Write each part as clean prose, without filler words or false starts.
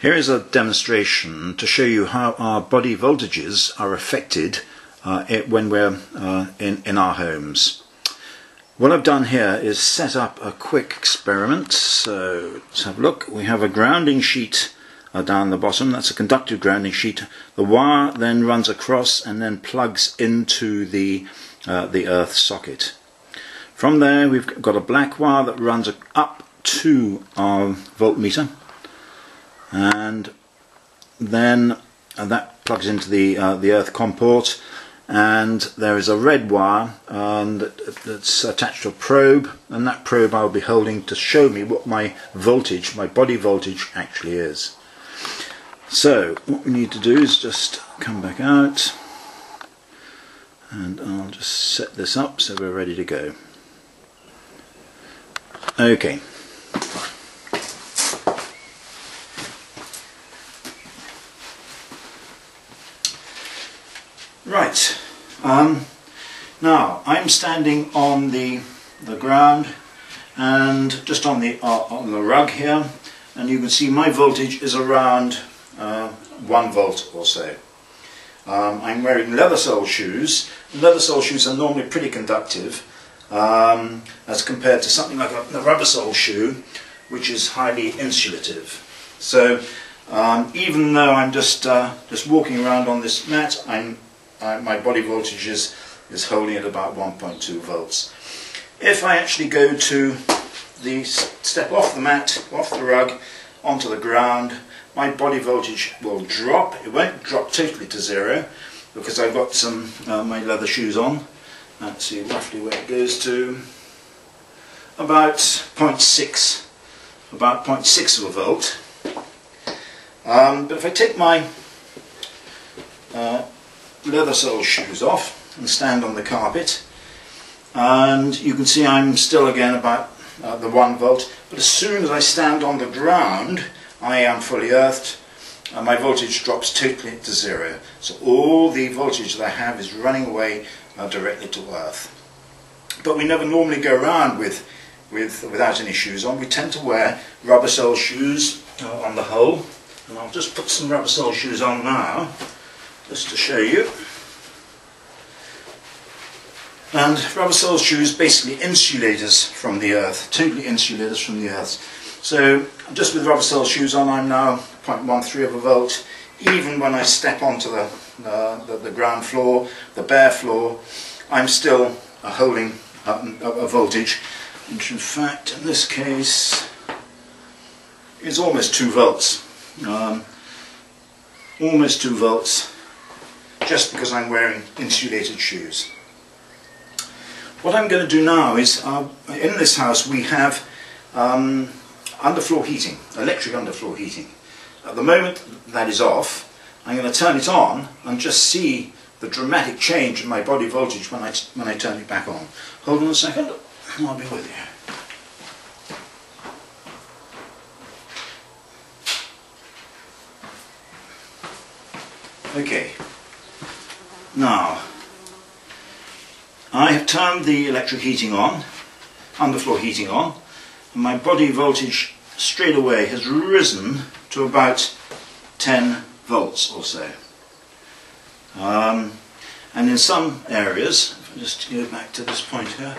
Here is a demonstration to show you how our body voltages are affected when we're in our homes. What I've done here is set up a quick experiment. So let's have a look. We have a grounding sheet down the bottom. That's a conductive grounding sheet. The wire then runs across and then plugs into the earth socket. From there we've got a black wire that runs up to our voltmeter, and then that plugs into the earth COM port, and there is a red wire that's attached to a probe, and that probe I'll be holding to show me what my voltage, my body voltage, actually is. So what we need to do is just come back out, and I'll just set this up so we're ready to go. Okay. Right, now I'm standing on the ground and just on the rug here, and you can see my voltage is around 1 volt or so. I'm wearing leather sole shoes. Leather sole shoes are normally pretty conductive as compared to something like a rubber sole shoe, which is highly insulative. So even though I'm just walking around on this mat, my body voltage is holding at about 1.2 volts. If I actually go to step off the mat, off the rug, onto the ground, my body voltage will drop. It won't drop totally to zero because I've got some my leather shoes on. Let's see roughly where it goes to. About 0.6 of a volt. But if I take my leather sole shoes off and stand on the carpet, and you can see I'm still again about the 1 volt, but as soon as I stand on the ground I am fully earthed, and my voltage drops totally to zero. So all the voltage that I have is running away directly to earth. But we never normally go around without any shoes on. We tend to wear rubber sole shoes on the whole, and I'll just put some rubber sole shoes on now just to show you. And rubber sole shoes basically insulate us from the earth, totally insulate us from the earth. So just with rubber sole shoes on, I'm now 0.13 of a volt. Even when I step onto the ground floor, the bare floor, I'm still holding a voltage, which in fact in this case is almost 2 volts. Almost 2 volts, just because I'm wearing insulated shoes. What I'm going to do now is, in this house we have underfloor heating, electric underfloor heating. At the moment that is off, I'm going to turn it on and just see the dramatic change in my body voltage when I turn it back on. Hold on a second, and I'll be with you. Okay, now I have turned the electric heating on, underfloor heating on, and my body voltage straight away has risen to about 10 volts or so. And in some areas, if I just go back to this point here,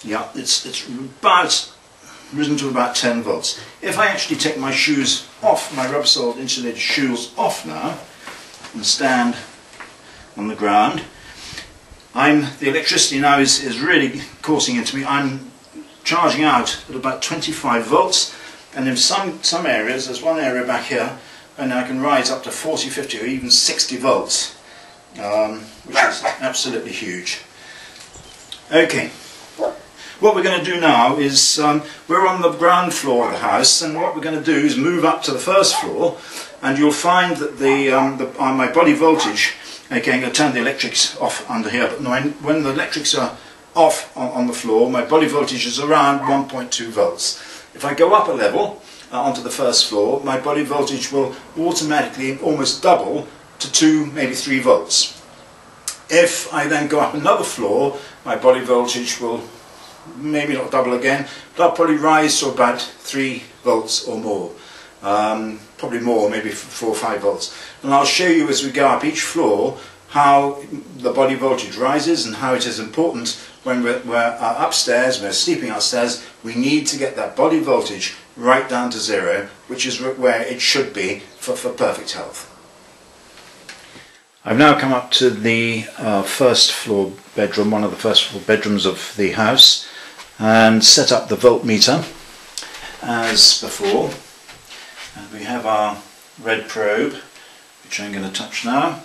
yeah, it's risen to about 10 volts. If I actually take my shoes off, my rubber soled insulated shoes off now, and stand on the ground, the electricity now is really coursing into me. I'm charging out at about 25 volts, and in some areas, there's one area back here, and I can rise up to 40, 50 or even 60 volts, which is absolutely huge. Okay, what we're going to do now is, we're on the ground floor of the house, and what we're going to do is move up to the first floor, and you'll find that my body voltage, okay, I'm going to turn the electrics off under here, but when the electrics are off on the floor, my body voltage is around 1.2 volts. If I go up a level onto the first floor, my body voltage will automatically almost double to 2, maybe 3 volts. If I then go up another floor, my body voltage will maybe not double again, but I'll probably rise to about 3 volts or more. Probably more, maybe 4 or 5 volts. And I'll show you as we go up each floor how the body voltage rises and how it is important when we're upstairs, we're sleeping upstairs, we need to get that body voltage right down to 0, which is where it should be for perfect health. I've now come up to the first floor bedroom, one of the first floor bedrooms of the house, and set up the voltmeter as before. And we have our red probe, which I'm going to touch now.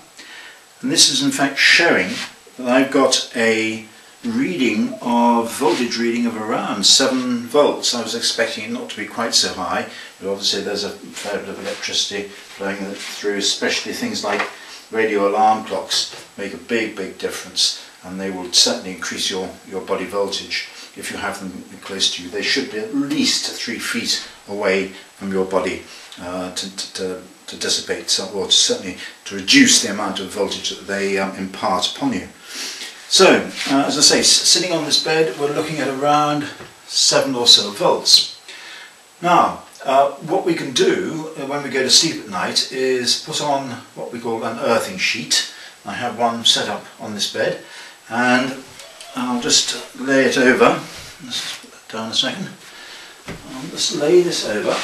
And this is in fact showing that I've got a voltage reading of around 7 volts. I was expecting it not to be quite so high, but obviously there's a fair bit of electricity flowing through, especially things like radio alarm clocks make a big difference, and they will certainly increase your body voltage if you have them close to you. They should be at least 3 feet away from your body to dissipate, or certainly to reduce the amount of voltage that they impart upon you. So, as I say, sitting on this bed, we're looking at around 7 or so volts. Now, what we can do when we go to sleep at night is put on what we call an earthing sheet. I have one set up on this bed, and I'll just lay it over. Let's just put that down a second. I'll just lay this over.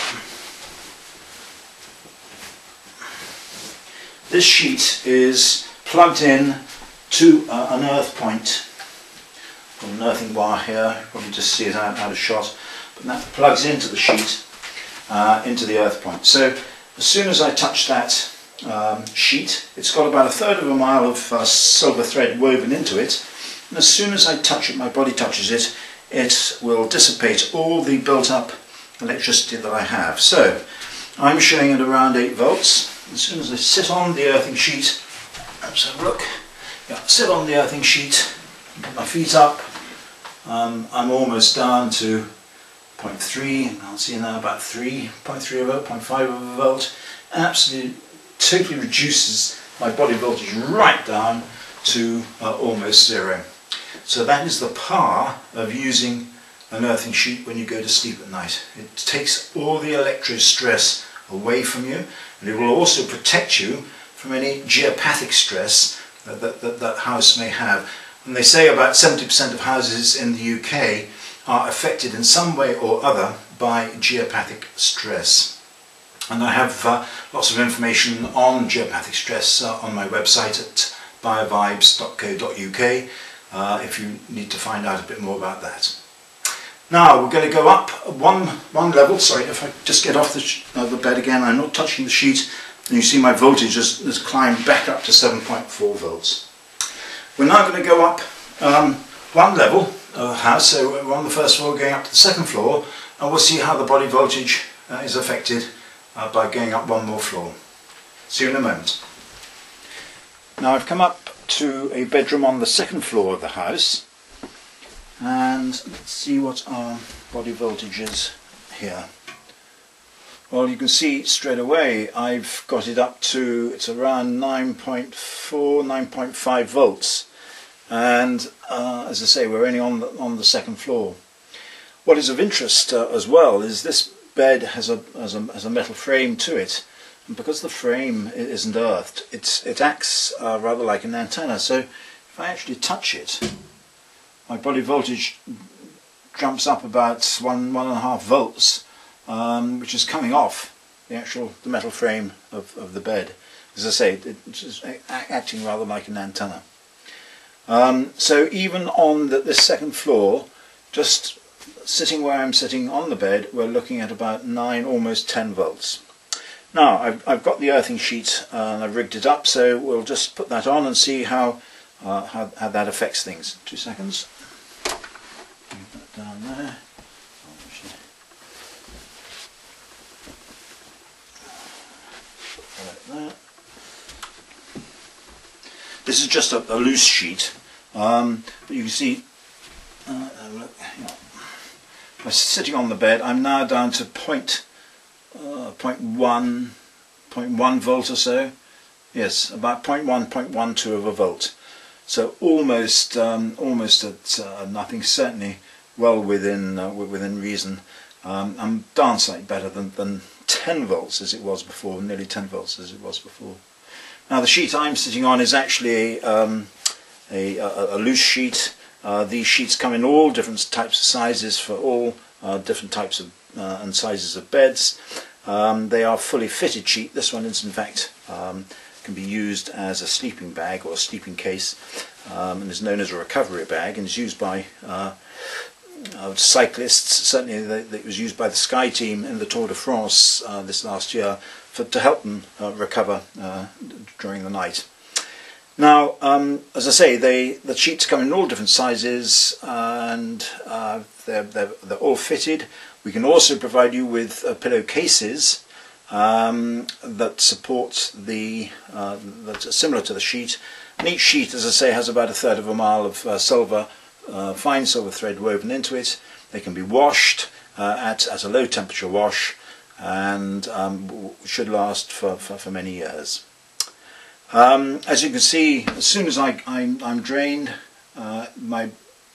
This sheet is plugged in to an earth point, an earthing wire here. You probably just see it out of shot, but that plugs into the sheet, into the earth point. So as soon as I touch that sheet, it's got about 1/3 of a mile of silver thread woven into it, and as soon as I touch it, my body touches it, it will dissipate all the built up electricity that I have. So I'm showing it around 8 volts. As soon as I sit on the earthing sheet, let's have a look. Yeah, sit on the earthing sheet, put my feet up, I'm almost down to 0.3, I'll see now about 0.3 of a volt, 0.5 of a volt. Absolutely, totally reduces my body voltage right down to almost 0. So that is the power of using an earthing sheet when you go to sleep at night. It takes all the electro-stress away from you, and it will also protect you from any geopathic stress that house may have. And they say about 70% of houses in the UK are affected in some way or other by geopathic stress. And I have lots of information on geopathic stress on my website at biovibes.co.uk if you need to find out a bit more about that. Now we're going to go up one level. Sorry, if I just get off the bed again, I'm not touching the sheet, and you see my voltage has climbed back up to 7.4 volts. We're now going to go up one level of the house, so we're on the first floor going up to the second floor, and we'll see how the body voltage is affected by going up one more floor. See you in a moment. Now I've come up to a bedroom on the second floor of the house, and let's see what our body voltage is here. Well, you can see straight away I've got it up to, it's around 9.4, 9.5 volts, and as I say, we're only on the second floor. What is of interest as well is this bed has a metal frame to it, and because the frame isn't earthed, it acts rather like an antenna. So if I actually touch it, my body voltage jumps up about 1.5 volts, which is coming off the metal frame of the bed. As I say, it's acting rather like an antenna. So even on this second floor, just sitting where I'm sitting on the bed, we're looking at about 9, almost 10 volts. Now I've got the earthing sheet and I've rigged it up, so we'll just put that on and see how that affects things. 2 seconds. Put that down there. Like that. This is just a loose sheet, but you can see. By sitting on the bed, I'm now down to 0.1 volt or so. Yes, about 0.1, 0.12 of a volt. So almost at nothing. Certainly well within reason. and darn sight better than 10 volts as it was before, nearly 10 volts as it was before. Now the sheet I'm sitting on is actually a loose sheet. These sheets come in all different types of sizes for all different types of and sizes of beds. They are fully fitted sheet. This one is in fact can be used as a sleeping bag or a sleeping case, and is known as a recovery bag, and is used by cyclists. Certainly it was used by the Sky team in the Tour de France this last year to help them recover during the night. Now, as I say, the sheets come in all different sizes, and they're all fitted. We can also provide you with pillowcases that support that's similar to the sheet. And each sheet, as I say, has about 1/3 of a mile of fine silver thread woven into it. They can be washed at a low temperature wash, and should last for many years. As you can see, as soon as I'm drained, my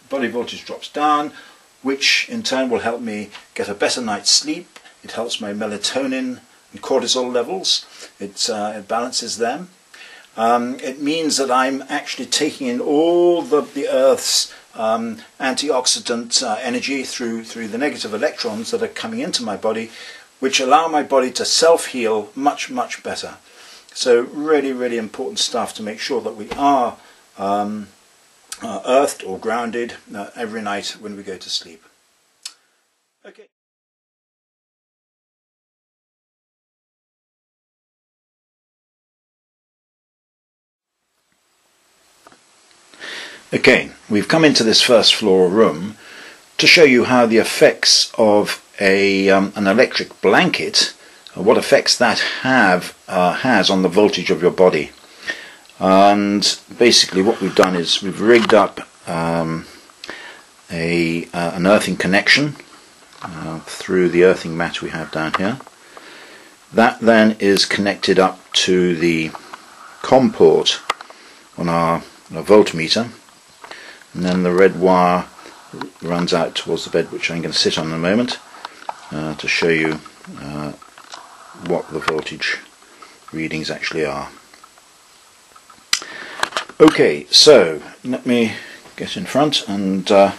body voltage drops down, which in turn will help me get a better night's sleep. It helps my melatonin and cortisol levels. It balances them. It means that I'm actually taking in all the Earth's antioxidant energy through the negative electrons that are coming into my body, which allow my body to self-heal much better. So really important stuff to make sure that we are earthed or grounded every night when we go to sleep. Okay. Okay, we've come into this first floor room to show you how the effects of an electric blanket, what effects that has on the voltage of your body. And basically what we've done is we've rigged up an earthing connection through the earthing mat we have down here. That then is connected up to the COM port on our voltmeter, and then the red wire runs out towards the bed, which I'm going to sit on in a moment to show you what the voltage readings actually are. Okay, so let me get in front and now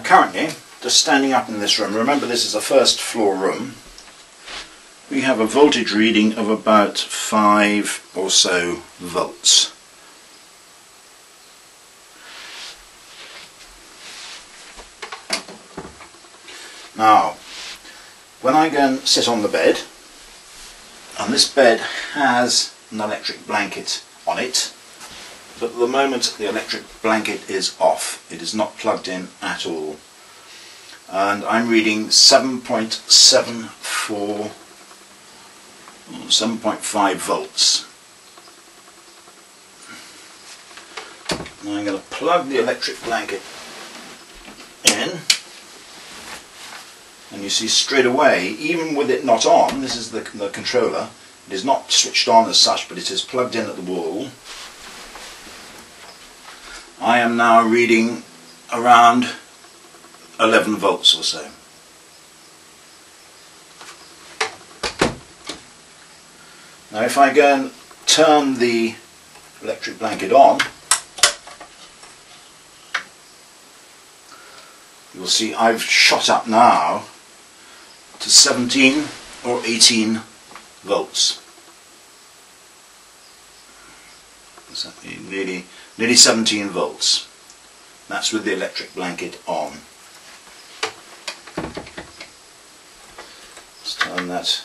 currently, just standing up in this room, remember this is a first floor room, we have a voltage reading of about 5 or so volts. Now, when I go and sit on the bed, and this bed has an electric blanket on it, but at the moment the electric blanket is off. It is not plugged in at all. And I'm reading 7.5 volts. Now I'm going to plug the electric blanket in, and you see straight away, even with it not on, this is the controller, it is not switched on as such, but it is plugged in at the wall. I am now reading around 11 volts or so. Now if I go and turn the electric blanket on, you'll see I've shot up now to 17 or 18 volts. So nearly 17 volts. That's with the electric blanket on. Let's turn that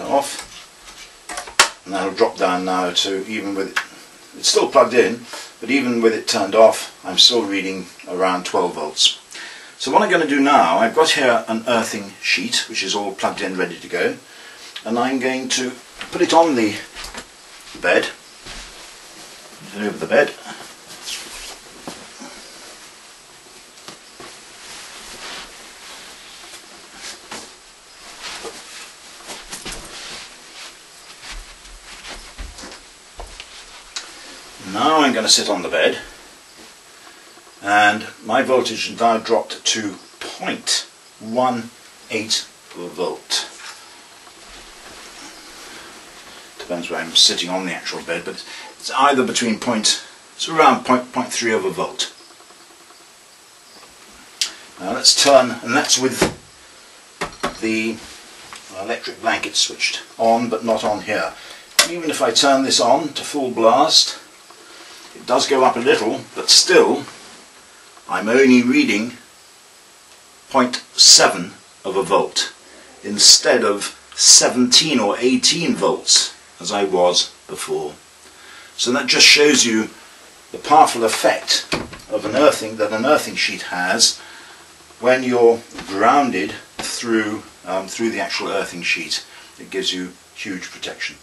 off. And that'll drop down now to, even with it's still plugged in, but even with it turned off, I'm still reading around 12 volts. So what I'm going to do now, I've got here an earthing sheet which is all plugged in, ready to go, and I'm going to put it on the bed, over the bed. Now I'm going to sit on the bed, and my voltage has now dropped to 0.18 volt. Depends where I'm sitting on the actual bed, but it's either between it's around 0.3 of a volt. Now let's turn, and that's with the electric blanket switched on, but not on here. Even if I turn this on to full blast, it does go up a little, but still I'm only reading 0.7 of a volt instead of 17 or 18 volts as I was before. So that just shows you the powerful effect of an earthing that an earthing sheet has when you're grounded through the actual earthing sheet. It gives you huge protection.